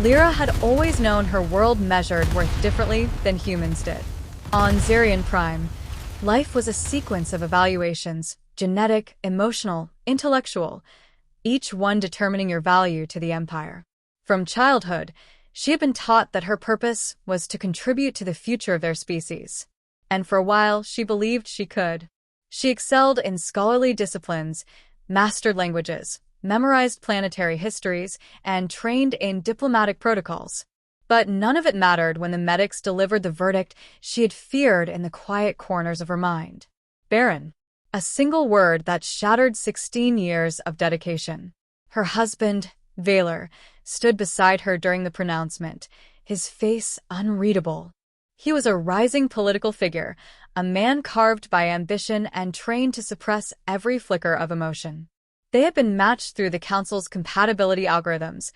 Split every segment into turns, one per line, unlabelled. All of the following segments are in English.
Lyra had always known her world measured worth differently than humans did. On Zirian Prime, life was a sequence of evaluations, genetic, emotional, intellectual, each one determining your value to the Empire. From childhood, she had been taught that her purpose was to contribute to the future of their species. And for a while, she believed she could. She excelled in scholarly disciplines, mastered languages, memorized planetary histories, and trained in diplomatic protocols. But none of it mattered when the medics delivered the verdict she had feared in the quiet corners of her mind. Barren. A single word that shattered 16 years of dedication. Her husband, Valor, stood beside her during the pronouncement, his face unreadable. He was a rising political figure, a man carved by ambition and trained to suppress every flicker of emotion. They had been matched through the Council's compatibility algorithms,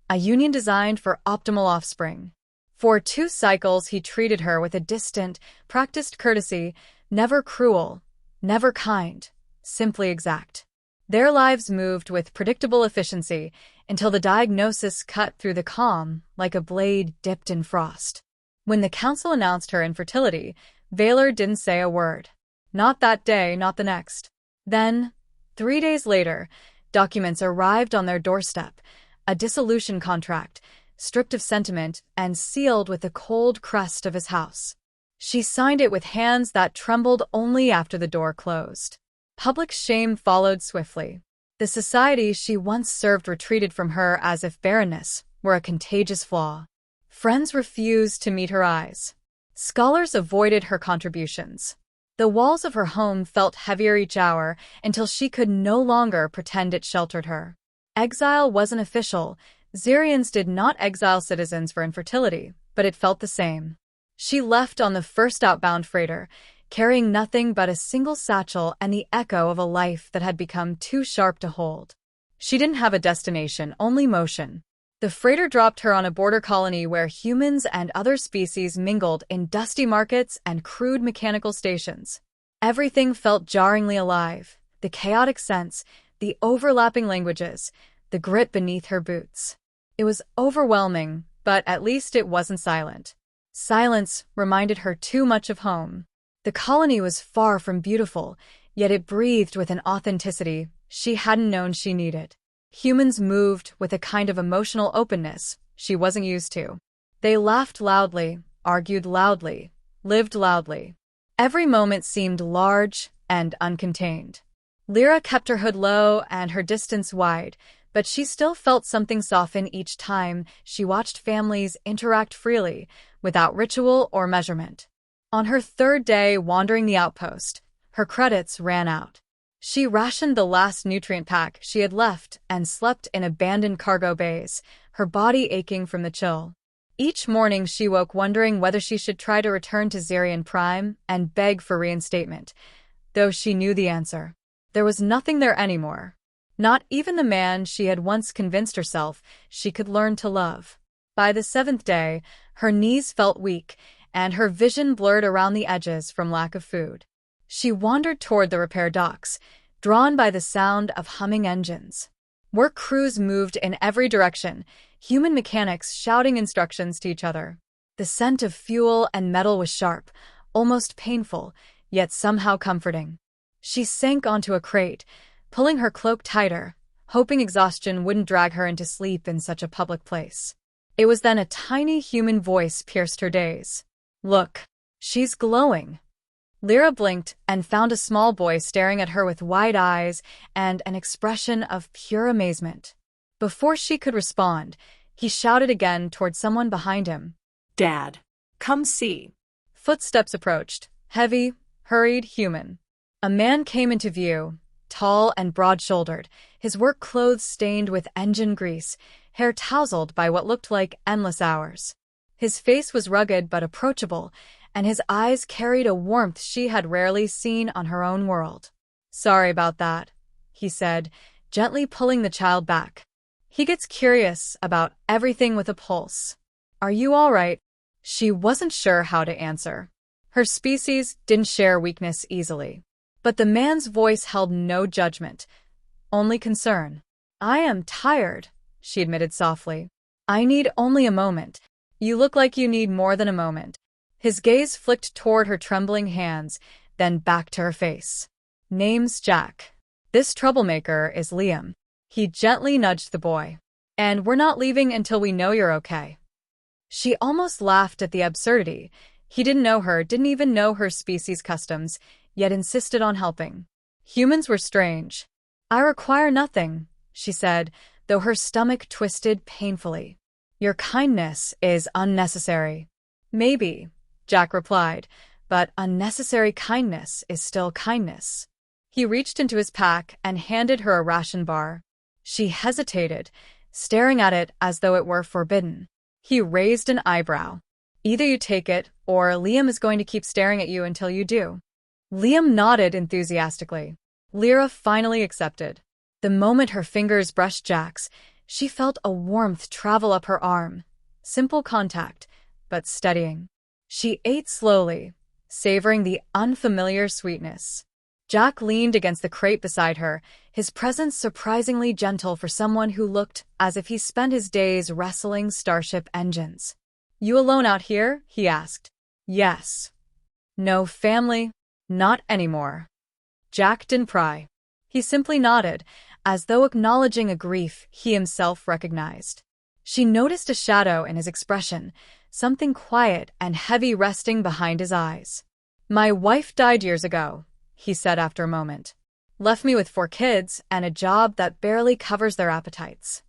a union designed for optimal offspring. For 2 cycles, he treated her with a distant, practiced courtesy, never cruel, never kind, simply exact. Their lives moved with predictable efficiency until the diagnosis cut through the calm like a blade dipped in frost. When the Council announced her infertility, Valor didn't say a word. Not that day, not the next. Then, 3 days later, documents arrived on their doorstep, a dissolution contract, stripped of sentiment and sealed with the cold crest of his house. She signed it with hands that trembled only after the door closed. Public shame followed swiftly. The society she once served retreated from her as if barrenness were a contagious flaw. Friends refused to meet her eyes. Scholars avoided her contributions. The walls of her home felt heavier each hour until she could no longer pretend it sheltered her. Exile wasn't official. Zirians did not exile citizens for infertility, but it felt the same. She left on the first outbound freighter, carrying nothing but a single satchel and the echo of a life that had become too sharp to hold. She didn't have a destination, only motion. The freighter dropped her on a border colony where humans and other species mingled in dusty markets and crude mechanical stations. Everything felt jarringly alive, the chaotic scents, the overlapping languages, the grit beneath her boots. It was overwhelming, but at least it wasn't silent. Silence reminded her too much of home. The colony was far from beautiful, yet it breathed with an authenticity she hadn't known she needed. Humans moved with a kind of emotional openness she wasn't used to. They laughed loudly, argued loudly, lived loudly. Every moment seemed large and uncontained. Lyra kept her hood low and her distance wide, but she still felt something soften each time she watched families interact freely, without ritual or measurement. On her 3rd day wandering the outpost, her credits ran out. She rationed the last nutrient pack she had left and slept in abandoned cargo bays, her body aching from the chill. Each morning she woke wondering whether she should try to return to Zirian Prime and beg for reinstatement, though she knew the answer. There was nothing there anymore. Not even the man she had once convinced herself she could learn to love. By the 7th day, her knees felt weak, and her vision blurred around the edges from lack of food. She wandered toward the repair docks, drawn by the sound of humming engines. Work crews moved in every direction, human mechanics shouting instructions to each other. The scent of fuel and metal was sharp, almost painful, yet somehow comforting. She sank onto a crate, pulling her cloak tighter, hoping exhaustion wouldn't drag her into sleep in such a public place. It was then a tiny human voice pierced her daze. "Look, she's glowing." Lyra blinked and found a small boy staring at her with wide eyes and an expression of pure amazement. Before she could respond, he shouted again toward someone behind him.
"Dad, come see."
Footsteps approached, heavy, hurried, human. A man came into view, tall and broad-shouldered, his work clothes stained with engine grease, hair tousled by what looked like endless hours. His face was rugged but approachable, and his eyes carried a warmth she had rarely seen on her own world. "Sorry about that," he said, gently pulling the child back. "He gets curious about everything with a pulse. Are you all right?" She wasn't sure how to answer. Her species didn't share weakness easily. But the man's voice held no judgment, only concern. "I am tired," she admitted softly. I need only a moment. You look like you need more than a moment. His gaze flicked toward her trembling hands, then back to her face. Name's Jack. This troublemaker is Liam. He gently nudged the boy. And we're not leaving until we know you're okay. She almost laughed at the absurdity. He didn't know her, didn't even know her species' customs, yet insisted on helping. Humans were strange. I require nothing, she said, though her stomach twisted painfully. Your kindness is unnecessary. Maybe, Jack replied, but unnecessary kindness is still kindness. He reached into his pack and handed her a ration bar. She hesitated, staring at it as though it were forbidden. He raised an eyebrow. Either you take it, or Liam is going to keep staring at you until you do. Liam nodded enthusiastically. Lyra finally accepted. The moment her fingers brushed Jack's, she felt a warmth travel up her arm. Simple contact, but steadying. She ate slowly, savoring the unfamiliar sweetness. Jack leaned against the crate beside her, his presence surprisingly gentle for someone who looked as if he spent his days wrestling starship engines. You alone out here? He asked. Yes. No family? Not anymore. Jack didn't pry. He simply nodded, as though acknowledging a grief he himself recognized. She noticed a shadow in his expression, something quiet and heavy resting behind his eyes. My wife died years ago, he said after a moment. Left me with 4 kids and a job that barely covers their appetites.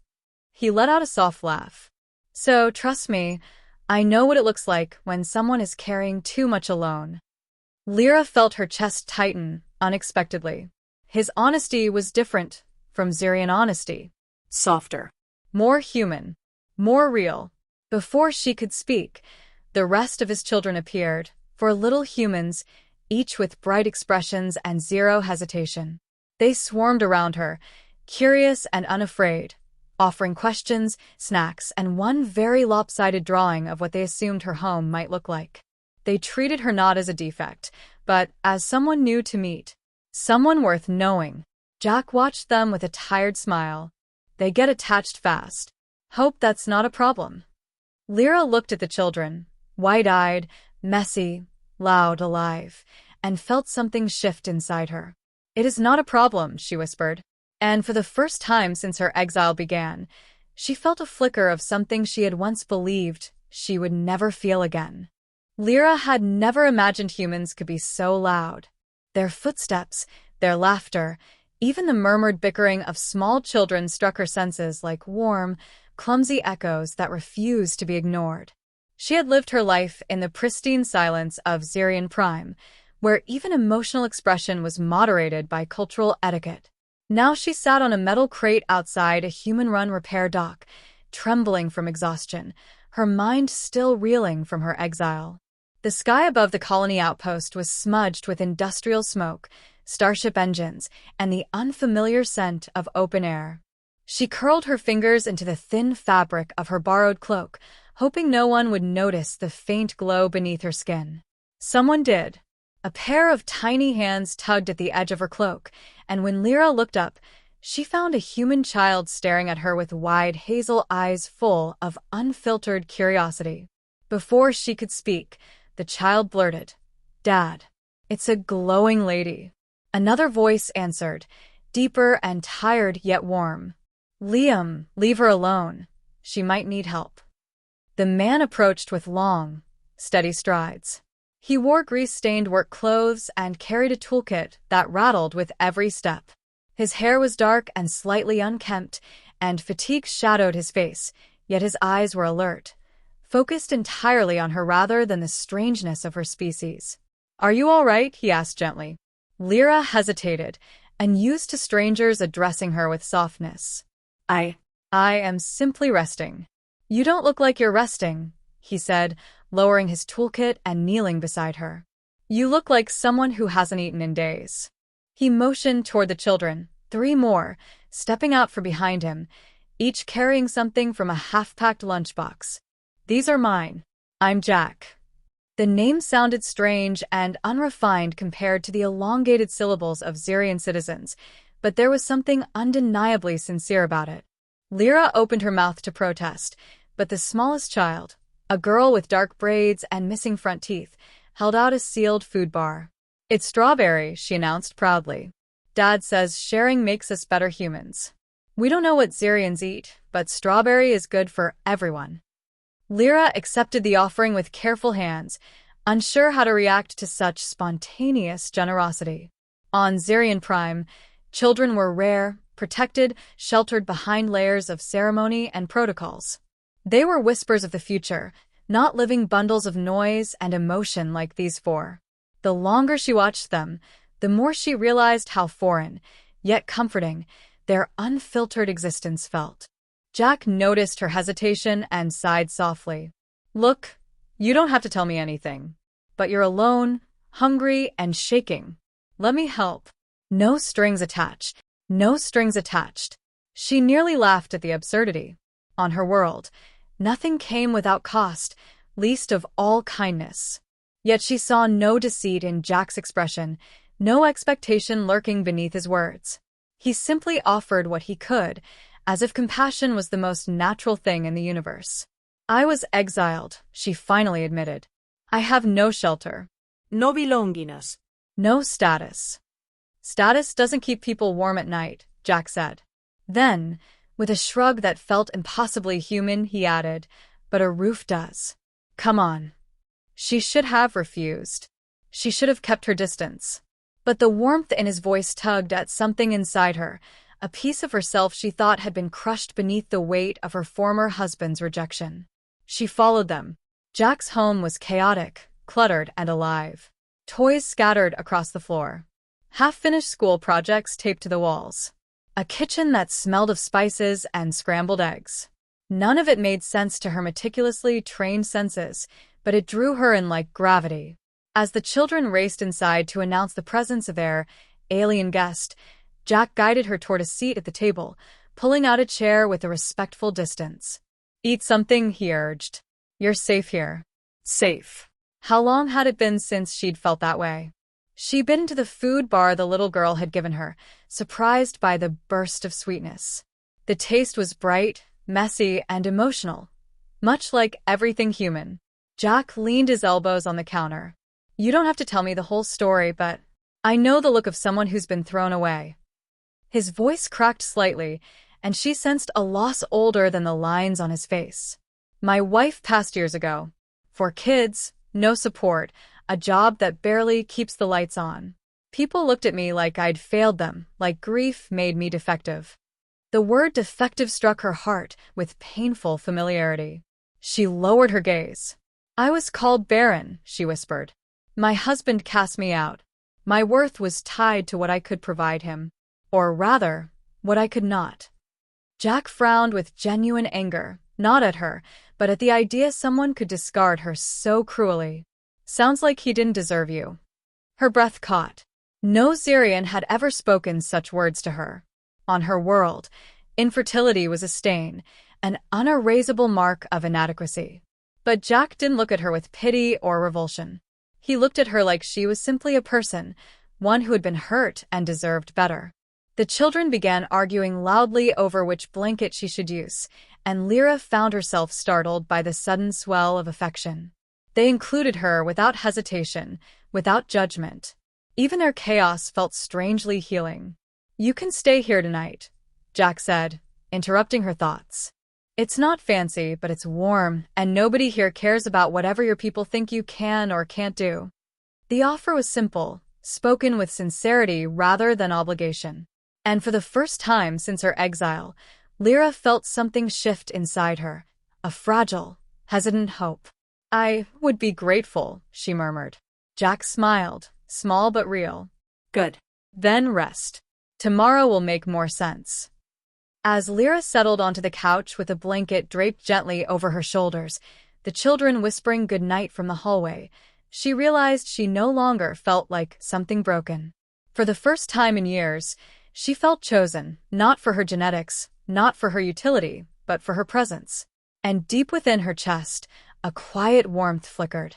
He let out a soft laugh. So, trust me, I know what it looks like when someone is carrying too much alone. Lyra felt her chest tighten unexpectedly. His honesty was different from Xerian honesty.
Softer.
More human. More real. Before she could speak, the rest of his children appeared, 4 little humans, each with bright expressions and zero hesitation. They swarmed around her, curious and unafraid, offering questions, snacks, and one very lopsided drawing of what they assumed her home might look like. They treated her not as a defect, but as someone new to meet. Someone worth knowing. Jack watched them with a tired smile. They get attached fast. Hope that's not a problem. Lyra looked at the children, wide-eyed, messy, loud, alive, and felt something shift inside her. It is not a problem, she whispered. And for the first time since her exile began, she felt a flicker of something she had once believed she would never feel again. Lyra had never imagined humans could be so loud. Their footsteps, their laughter, even the murmured bickering of small children struck her senses like warm, clumsy echoes that refused to be ignored. She had lived her life in the pristine silence of Xerian Prime, where even emotional expression was moderated by cultural etiquette. Now she sat on a metal crate outside a human-run repair dock, trembling from exhaustion, her mind still reeling from her exile. The sky above the colony outpost was smudged with industrial smoke, starship engines, and the unfamiliar scent of open air. She curled her fingers into the thin fabric of her borrowed cloak, hoping no one would notice the faint glow beneath her skin. Someone did. A pair of tiny hands tugged at the edge of her cloak, and when Lyra looked up, she found a human child staring at her with wide hazel eyes full of unfiltered curiosity. Before she could speak, the child blurted, "Dad." "It's a glowing lady." Another voice answered, deeper and tired yet warm. "Liam, leave her alone. She might need help." The man approached with long, steady strides. He wore grease-stained work clothes and carried a toolkit that rattled with every step. His hair was dark and slightly unkempt, and fatigue shadowed his face, yet his eyes were alert, focused entirely on her rather than the strangeness of her species. "Are you all right?" he asked gently. Lyra hesitated, unused to strangers addressing her with softness. I am simply resting." "You don't look like you're resting," he said, lowering his toolkit and kneeling beside her. "You look like someone who hasn't eaten in days." He motioned toward the children, 3 more, stepping out from behind him, each carrying something from a half-packed lunchbox. "These are mine. I'm Jack." The name sounded strange and unrefined compared to the elongated syllables of Xerian citizens, but there was something undeniably sincere about it. Lyra opened her mouth to protest, But the smallest child, a girl with dark braids and missing front teeth, held out a sealed food bar. "It's strawberry," she announced proudly. "Dad says sharing makes us better humans. We don't know what Xerians eat, but strawberry is good for everyone." Lyra accepted the offering with careful hands, unsure how to react to such spontaneous generosity. On Xerian Prime, children were rare, protected, sheltered behind layers of ceremony and protocols. They were whispers of the future, not living bundles of noise and emotion like these four. The longer she watched them, the more she realized how foreign, yet comforting, their unfiltered existence felt. Jack noticed her hesitation and sighed softly. "Look, you don't have to tell me anything. But you're alone, hungry, and shaking. Let me help." No strings attached. No strings attached. She nearly laughed at the absurdity. On her world, nothing came without cost, least of all kindness. Yet she saw no deceit in Jack's expression, no expectation lurking beneath his words. He simply offered what he could, as if compassion was the most natural thing in the universe. "I was exiled," she finally admitted. "I have no shelter.
No belongingness.
No status." "Status doesn't keep people warm at night," Jack said. Then, with a shrug that felt impossibly human, he added, "But a roof does. Come on." She should have refused. She should have kept her distance. But the warmth in his voice tugged at something inside her, a piece of herself she thought had been crushed beneath the weight of her former husband's rejection. She followed them. Jack's home was chaotic, cluttered, and alive. Toys scattered across the floor. Half-finished school projects taped to the walls. A kitchen that smelled of spices and scrambled eggs. None of it made sense to her meticulously trained senses, but it drew her in like gravity. As the children raced inside to announce the presence of their alien guest, Jack guided her toward a seat at the table, pulling out a chair with a respectful distance. "Eat something," he urged. "You're safe here." Safe. How long had it been since she'd felt that way? She bit into the food bar the little girl had given her, surprised by the burst of sweetness. The taste was bright, messy, and emotional, much like everything human. Jack leaned his elbows on the counter. "You don't have to tell me the whole story, but I know the look of someone who's been thrown away." His voice cracked slightly, and she sensed a loss older than the lines on his face. "My wife passed years ago. 4 kids, no support, a job that barely keeps the lights on. People looked at me like I'd failed them, like grief made me defective." The word defective struck her heart with painful familiarity. She lowered her gaze. "I was called barren," she whispered. "My husband cast me out. My worth was tied to what I could provide him. Or rather, what I could not." Jack frowned with genuine anger, not at her, but at the idea someone could discard her so cruelly. "Sounds like he didn't deserve you." Her breath caught. No Xerian had ever spoken such words to her. On her world, infertility was a stain, an unerasable mark of inadequacy. But Jack didn't look at her with pity or revulsion. He looked at her like she was simply a person, one who had been hurt and deserved better. The children began arguing loudly over which blanket she should use, and Lyra found herself startled by the sudden swell of affection. They included her without hesitation, without judgment. Even their chaos felt strangely healing. "You can stay here tonight," Jack said, interrupting her thoughts. "It's not fancy, but it's warm, and nobody here cares about whatever your people think you can or can't do." The offer was simple, spoken with sincerity rather than obligation. And for the first time since her exile, Lyra felt something shift inside her, a fragile, hesitant hope. "I would be grateful," she murmured. Jack smiled, small but real.
Good.
"Then rest. Tomorrow will make more sense." As Lyra settled onto the couch with a blanket draped gently over her shoulders, the children whispering goodnight from the hallway, she realized she no longer felt like something broken. For the first time in years, she felt chosen, not for her genetics, not for her utility, but for her presence. And deep within her chest, a quiet warmth flickered.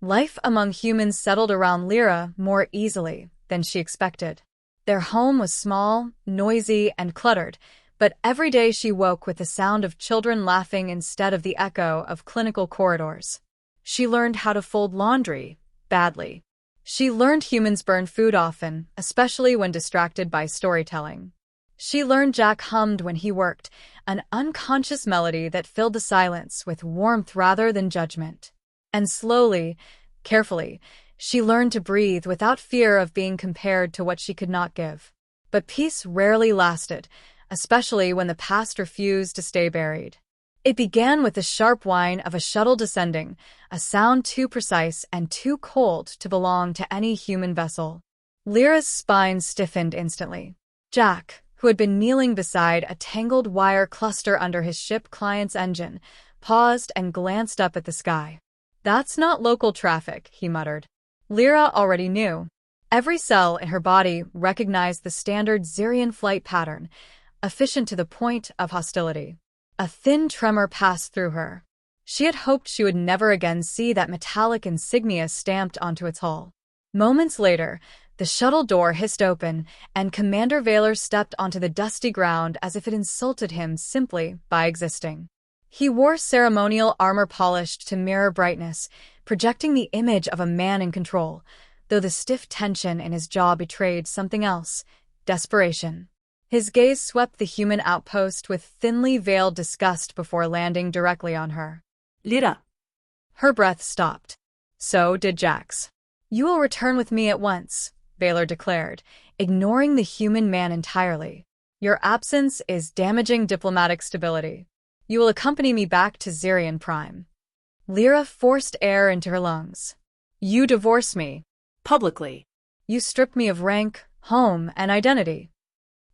Life among humans settled around Lyra more easily than she expected. Their home was small, noisy, and cluttered, But every day she woke with the sound of children laughing instead of the echo of clinical corridors. She learned how to fold laundry, badly. She learned humans burn food often, especially when distracted by storytelling. She learned Jack hummed when he worked, an unconscious melody that filled the silence with warmth rather than judgment. And slowly, carefully, she learned to breathe without fear of being compared to what she could not give. But peace rarely lasted, especially when the past refused to stay buried. It began with the sharp whine of a shuttle descending, a sound too precise and too cold to belong to any human vessel. Lyra's spine stiffened instantly. Jack, who had been kneeling beside a tangled wire cluster under his ship client's engine, paused and glanced up at the sky. "That's not local traffic," he muttered. Lyra already knew. Every cell in her body recognized the standard Xerian flight pattern, efficient to the point of hostility. A thin tremor passed through her. She had hoped she would never again see that metallic insignia stamped onto its hull. Moments later, the shuttle door hissed open, and Commander Vaylor stepped onto the dusty ground as if it insulted him simply by existing. He wore ceremonial armor polished to mirror brightness, projecting the image of a man in control, though the stiff tension in his jaw betrayed something else: desperation. His gaze swept the human outpost with thinly veiled disgust before landing directly on her.
Lyra.
Her breath stopped. So did Jack's. "You will return with me at once," Vaylor declared, ignoring the human man entirely. "Your absence is damaging diplomatic stability. You will accompany me back to Xerion Prime." Lyra forced air into her lungs. "You divorce me."
Publicly.
"You strip me of rank, home, and identity."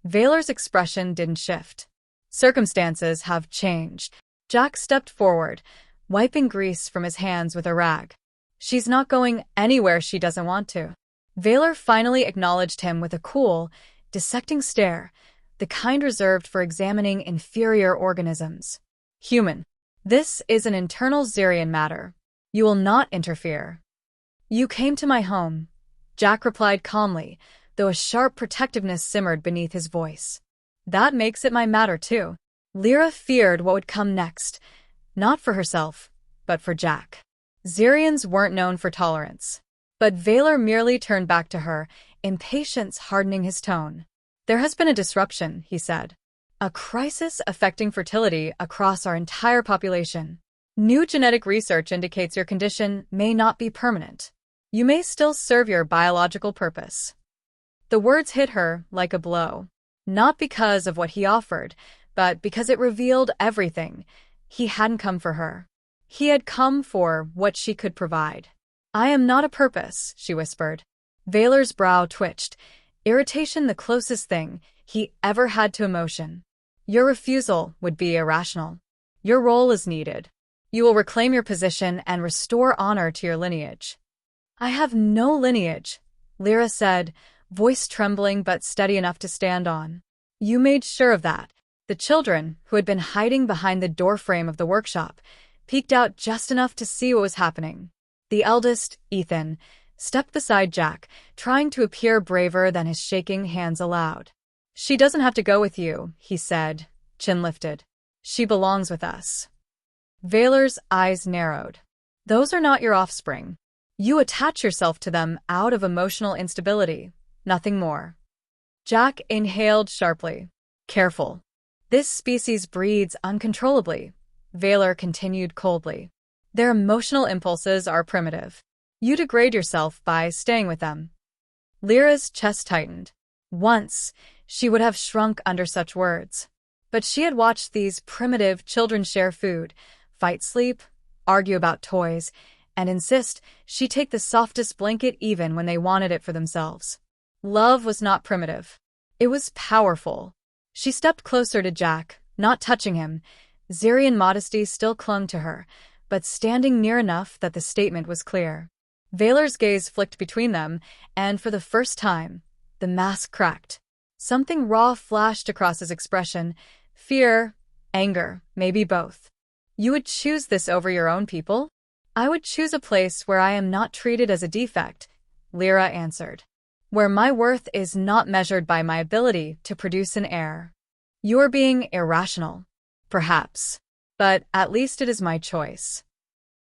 Vaylor's expression didn't shift. "Circumstances have changed." Jack stepped forward, wiping grease from his hands with a rag. "She's not going anywhere she doesn't want to." Vaylor finally acknowledged him with a cool, dissecting stare, the kind reserved for examining inferior organisms. "Human. This is an internal Xerion matter. You will not interfere." "You came to my home," Jack replied calmly, though a sharp protectiveness simmered beneath his voice. "That makes it my matter, too." Lyra feared what would come next, not for herself, but for Jack. Xerions weren't known for tolerance. But Vaylor merely turned back to her, impatience hardening his tone. "There has been a disruption," he said. "A crisis affecting fertility across our entire population. New genetic research indicates your condition may not be permanent. You may still serve your biological purpose." The words hit her like a blow. Not because of what he offered, but because it revealed everything. He hadn't come for her. He had come for what she could provide. "I am not a purpose," she whispered. Vaylor's brow twitched, irritation the closest thing he ever had to emotion. "Your refusal would be irrational. Your role is needed. You will reclaim your position and restore honor to your lineage." "I have no lineage," Lyra said, voice trembling but steady enough to stand on. "You made sure of that." The children, who had been hiding behind the doorframe of the workshop, peeked out just enough to see what was happening. The eldest, Ethan, stepped beside Jack, trying to appear braver than his shaking hands allowed. "She doesn't have to go with you," he said, chin lifted. "She belongs with us." Vaylor's eyes narrowed. "Those are not your offspring. You attach yourself to them out of emotional instability, nothing more." Jack inhaled sharply. "Careful. This species breeds uncontrollably," Vaylor continued coldly. "Their emotional impulses are primitive. You degrade yourself by staying with them." Lyra's chest tightened. Once, she would have shrunk under such words. But she had watched these primitive children share food, fight sleep, argue about toys, and insist she'd take the softest blanket even when they wanted it for themselves. Love was not primitive. It was powerful. She stepped closer to Jack, not touching him. Xerion modesty still clung to her, but standing near enough that the statement was clear. Vaylor's gaze flicked between them, and for the first time, the mask cracked. Something raw flashed across his expression. Fear, anger, maybe both. "You would choose this over your own people?" "I would choose a place where I am not treated as a defect," Lyra answered. "Where my worth is not measured by my ability to produce an heir." You are being irrational. Perhaps. But at least it is my choice.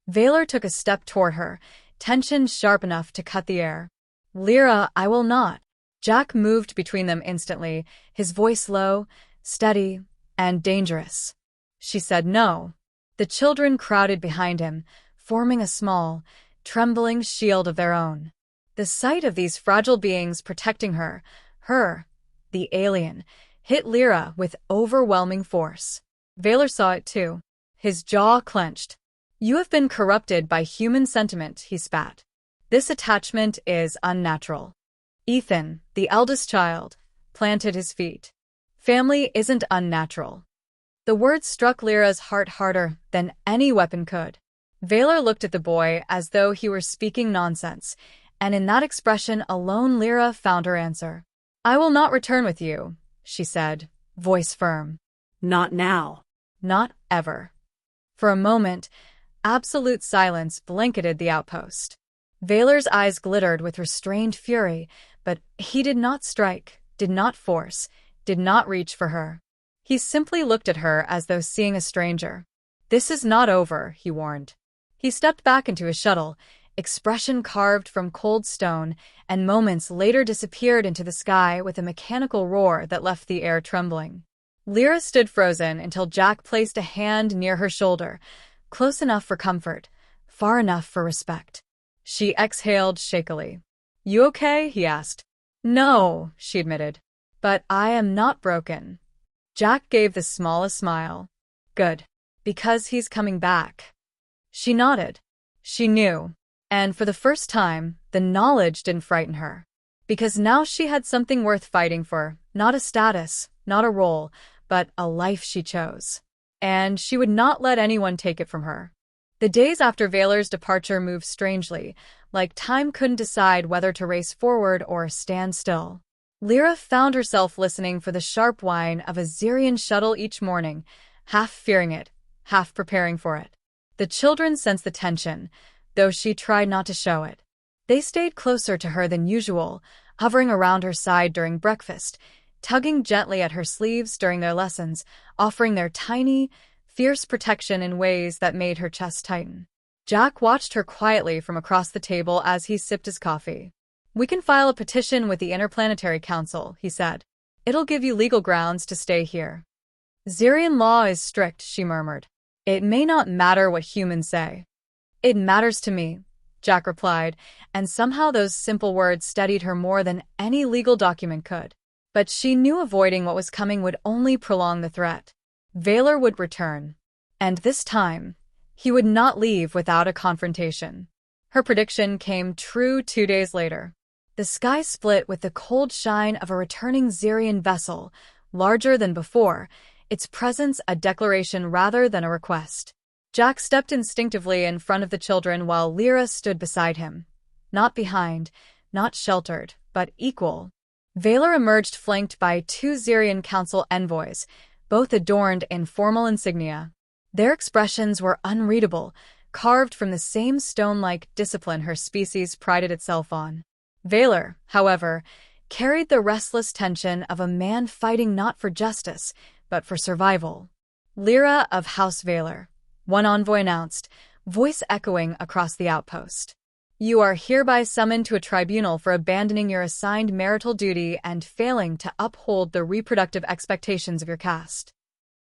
Valor took a step toward her, tension sharp enough to cut the air. Lyra, I will not. Jack moved between them instantly, his voice low, steady, and dangerous. She said no. The children crowded behind him, forming a small, trembling shield of their own. The sight of these fragile beings protecting her, the alien, hit Lyra with overwhelming force. Valor saw it too. His jaw clenched. You have been corrupted by human sentiment, he spat. This attachment is unnatural. Ethan, the eldest child, planted his feet. Family isn't unnatural. The words struck Lyra's heart harder than any weapon could. Valor looked at the boy as though he were speaking nonsense, and in that expression alone Lyra found her answer. I will not return with you, she said, voice firm.
Not now.
Not ever. For a moment, absolute silence blanketed the outpost. Valor's eyes glittered with restrained fury, but he did not strike, did not force, did not reach for her. He simply looked at her as though seeing a stranger. This is not over, he warned. He stepped back into his shuttle, expression carved from cold stone, and moments later disappeared into the sky with a mechanical roar that left the air trembling. Lyra stood frozen until Jack placed a hand near her shoulder, close enough for comfort, far enough for respect. She exhaled shakily. You okay? He asked. No, she admitted. But I am not broken. Jack gave the smallest smile. Good. Because he's coming back. She nodded. She knew. And for the first time, the knowledge didn't frighten her. Because now she had something worth fighting for, not a status, not a role, but a life she chose. And she would not let anyone take it from her. The days after Valor's departure moved strangely, like time couldn't decide whether to race forward or stand still. Lyra found herself listening for the sharp whine of a Xerian shuttle each morning, half fearing it, half preparing for it. The children sensed the tension, though she tried not to show it. They stayed closer to her than usual, hovering around her side during breakfast, tugging gently at her sleeves during their lessons, offering their tiny, fierce protection in ways that made her chest tighten. Jack watched her quietly from across the table as he sipped his coffee. We can file a petition with the Interplanetary Council, he said. It'll give you legal grounds to stay here. Xerian law is strict, she murmured. It may not matter what humans say. It matters to me, Jack replied, and somehow those simple words steadied her more than any legal document could. But she knew avoiding what was coming would only prolong the threat. Valor would return. And this time, he would not leave without a confrontation. Her prediction came true 2 days later. The sky split with the cold shine of a returning Xerian vessel, larger than before, its presence a declaration rather than a request. Jack stepped instinctively in front of the children while Lyra stood beside him. Not behind, not sheltered, but equal. Valor emerged flanked by 2 Xerian Council envoys, both adorned in formal insignia. Their expressions were unreadable, carved from the same stone-like discipline her species prided itself on. Valor, however, carried the restless tension of a man fighting not for justice, but for survival. Lyra of House Valor, one envoy announced, voice echoing across the outpost. You are hereby summoned to a tribunal for abandoning your assigned marital duty and failing to uphold the reproductive expectations of your caste.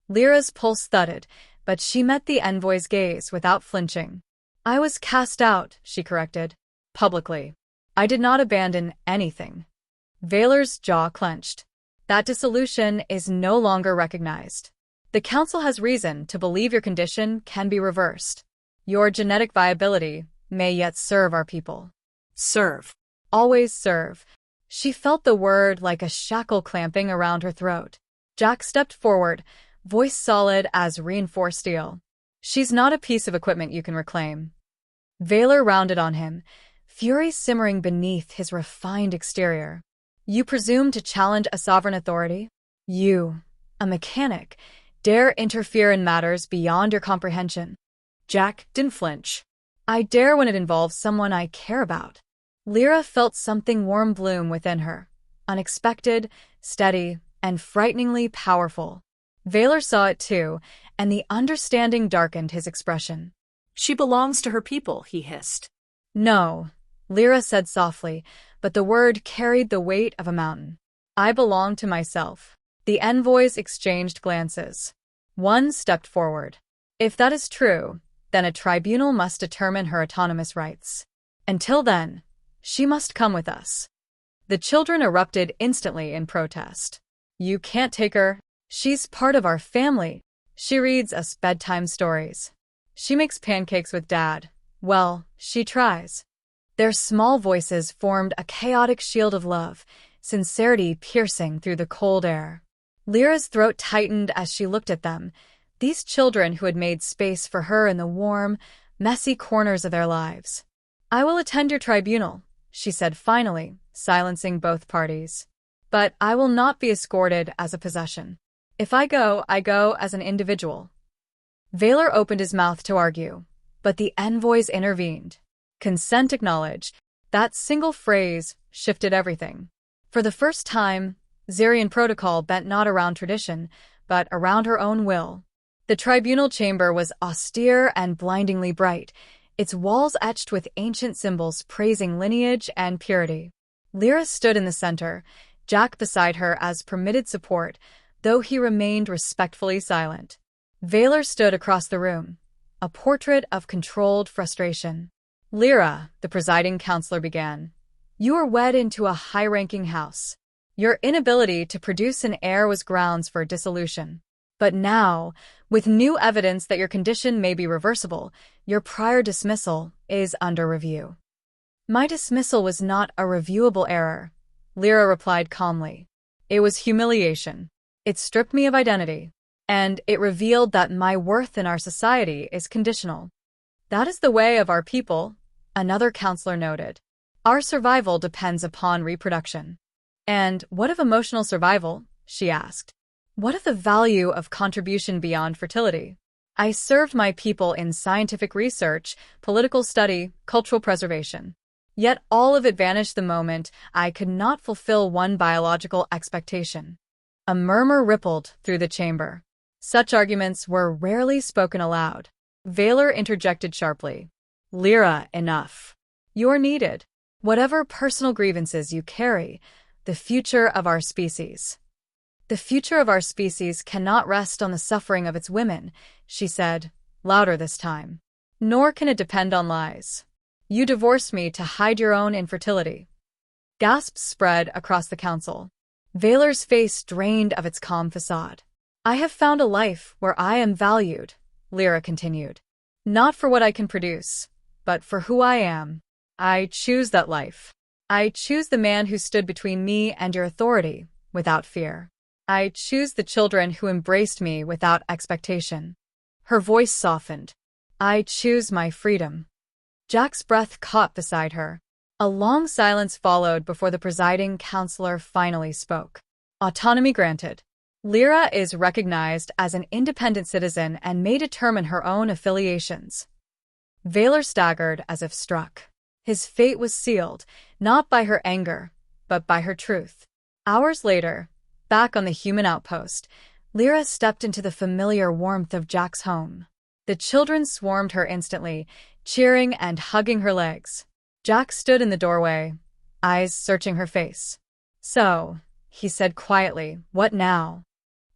Lyra's pulse thudded, but she met the envoy's gaze without flinching. I was cast out, she corrected. Publicly. I did not abandon anything. Valor's jaw clenched. That dissolution is no longer recognized. The Council has reason to believe your condition can be reversed. Your genetic viability may yet serve our people.
Serve.
Always serve. She felt the word like a shackle clamping around her throat. Jack stepped forward, voice solid as reinforced steel. She's not a piece of equipment you can reclaim. Valor rounded on him, fury simmering beneath his refined exterior. You presume to challenge a sovereign authority? You, a mechanic, dare interfere in matters beyond your comprehension.
Jack didn't flinch.
I dare when it involves someone I care about. Lyra felt something warm bloom within her, unexpected, steady, and frighteningly powerful. Valor saw it too, and the understanding darkened his expression.
She belongs to her people, he hissed.
No, Lyra said softly, but the word carried the weight of a mountain. I belong to myself. The envoys exchanged glances. One stepped forward. If that is true, then a tribunal must determine her autonomous rights. Until then, she must come with us. The children erupted instantly in protest. You can't take her. She's part of our family. She reads us bedtime stories. She makes pancakes with Dad. Well, she tries. Their small voices formed a chaotic shield of love, sincerity piercing through the cold air. Lyra's throat tightened as she looked at them, these children who had made space for her in the warm, messy corners of their lives. I will attend your tribunal, she said finally, silencing both parties. But I will not be escorted as a possession. If I go as an individual. Valor opened his mouth to argue, but the envoys intervened. Consent acknowledged. That single phrase shifted everything. For the first time, Zirian protocol bent not around tradition, but around her own will. The tribunal chamber was austere and blindingly bright, its walls etched with ancient symbols praising lineage and purity. Lyra stood in the center, Jack beside her as permitted support, though he remained respectfully silent. Valor stood across the room, a portrait of controlled frustration. Lyra, the presiding counselor began, you were wed into a high-ranking house. Your inability to produce an heir was grounds for dissolution. But now, with new evidence that your condition may be reversible, your prior dismissal is under review. My dismissal was not a reviewable error, Lyra replied calmly. It was humiliation. It stripped me of identity, and it revealed that my worth in our society is conditional. That is the way of our people, another counselor noted. Our survival depends upon reproduction. And what of emotional survival? She asked. What of the value of contribution beyond fertility? I served my people in scientific research, political study, cultural preservation. Yet all of it vanished the moment I could not fulfill one biological expectation. A murmur rippled through the chamber. Such arguments were rarely spoken aloud. Valor interjected sharply. Lyra, enough. You're needed. Whatever personal grievances you carry, the future of our species. The future of our species cannot rest on the suffering of its women, she said, louder this time. Nor can it depend on lies. You divorced me to hide your own infertility. Gasps spread across the council. Valor's face drained of its calm facade. I have found a life where I am valued, Lyra continued. Not for what I can produce, but for who I am. I choose that life. I choose the man who stood between me and your authority, without fear. I choose the children who embraced me without expectation. Her voice softened. I choose my freedom. Jack's breath caught beside her. A long silence followed before the presiding counselor finally spoke. Autonomy granted. Lyra is recognized as an independent citizen and may determine her own affiliations. Valor staggered as if struck. His fate was sealed, not by her anger, but by her truth. Hours later, back on the human outpost, Lyra stepped into the familiar warmth of Jack's home. The children swarmed her instantly, cheering and hugging her legs. Jack stood in the doorway, eyes searching her face. So, he said quietly, what now?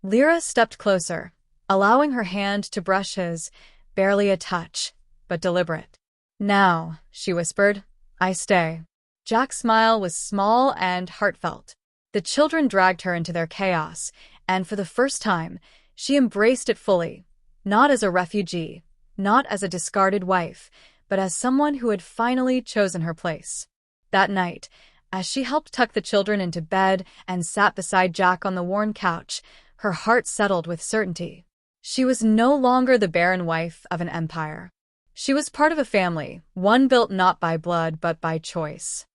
Lyra stepped closer, allowing her hand to brush his, barely a touch, but deliberate. Now, she whispered, I stay. Jack's smile was small and heartfelt. The children dragged her into their chaos, and for the first time, she embraced it fully, not as a refugee, not as a discarded wife, but as someone who had finally chosen her place. That night, as she helped tuck the children into bed and sat beside Jack on the worn couch, her heart settled with certainty. She was no longer the barren wife of an empire. She was part of a family, one built not by blood but by choice.